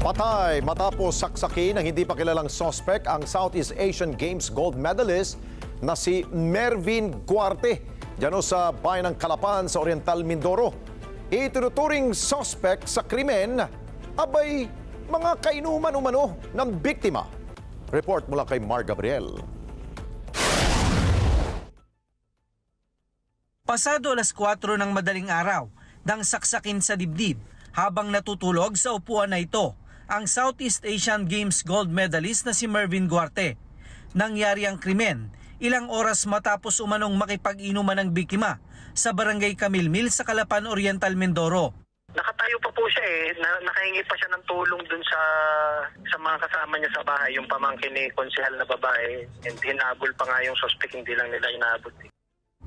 Patay matapos saksakin ng hindi pa kilalang suspect ang Southeast Asian Games gold medalist na si Mervin Guarte diyan sa bayan ng Calapan sa Oriental Mindoro. Itinuturing suspect sa krimen, abay mga kainuman umano ng biktima. Report mula kay Mar Gabriel. Pasado alas 4 ng madaling araw nang saksakin sa dibdib habang natutulog sa upuan na ito ang Southeast Asian Games gold medalist na si Mervin Guarte. Nangyari ang krimen ilang oras matapos umanong makipag-inuman ng biktima sa barangay Camilmil sa Calapan, Oriental Mindoro. Nakatayo pa po siya nakahingi pa siya ng tulong dun sa mga kasama niya sa bahay, yung pamangkin ni konsehal na babae, and hinabol pa nga yung suspect, hindi lang nila inabot.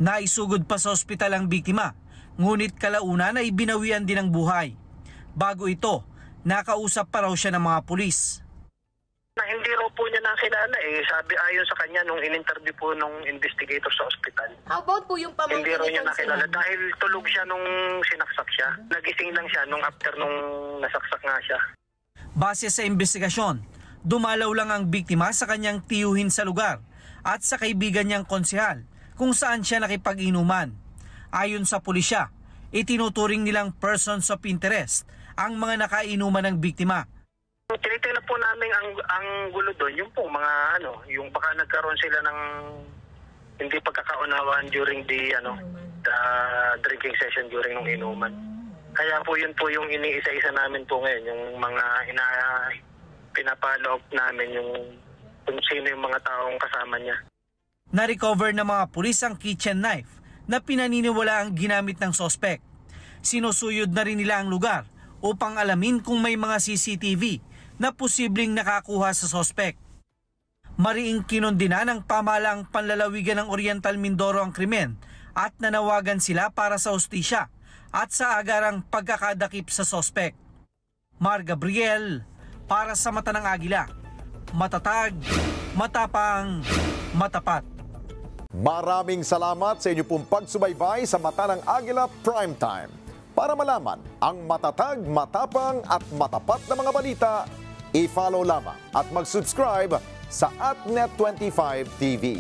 Naisugod pa sa ospital ang biktima, ngunit kalaunan ay binawian din ang buhay. Bago ito, nakausap pa raw siya ng mga pulis. Hindi raw po niya nakilala Sabi ayon sa kanya nung in-interview po nung investigator sa ospital. How about po yung pamangkin? Hindi raw niya nakilala dahil tulog siya nung sinaksak siya. Nagising lang siya nung after nung nasaksak nga siya. Base sa investigasyon, dumalaw lang ang biktima sa kanyang tiyuhin sa lugar at sa kaibigan niyang konsehal kung saan siya nakipag-inuman. Ayon sa pulisya, itinuturing nilang persons of interest ang mga nakainuman ng biktima. Tinitingnan po namin ang gulo doon, yung po mga yung baka nagkaroon sila ng hindi pagkakaunawaan during the drinking session during ng inuman. Kaya po yun po yung iniisa-isa namin po ngayon, yung mga pinapaloob namin yung kung sino yung mga taong kasama niya. Na-recover ng mga pulis ang kitchen knife na pinaniniwala ang ginamit ng suspect. Sinusuyod na rin nila ang lugar upang alamin kung may mga CCTV na posibleng nakakuha sa suspect. Mariing kinundina ng pamahalaang panlalawigan ng Oriental Mindoro ang krimen at nanawagan sila para sa hustisya at sa agarang pagkakadakip sa suspect. Mar Gabriel, para sa Mata ng Agila. Matatag, matapang, matapat. Maraming salamat sa inyo pong pagsubaybay sa Mata ng Agila Primetime. Para malaman ang matatag, matapang at matapat na mga balita, i-follow lamang at mag-subscribe sa @Net25 TV.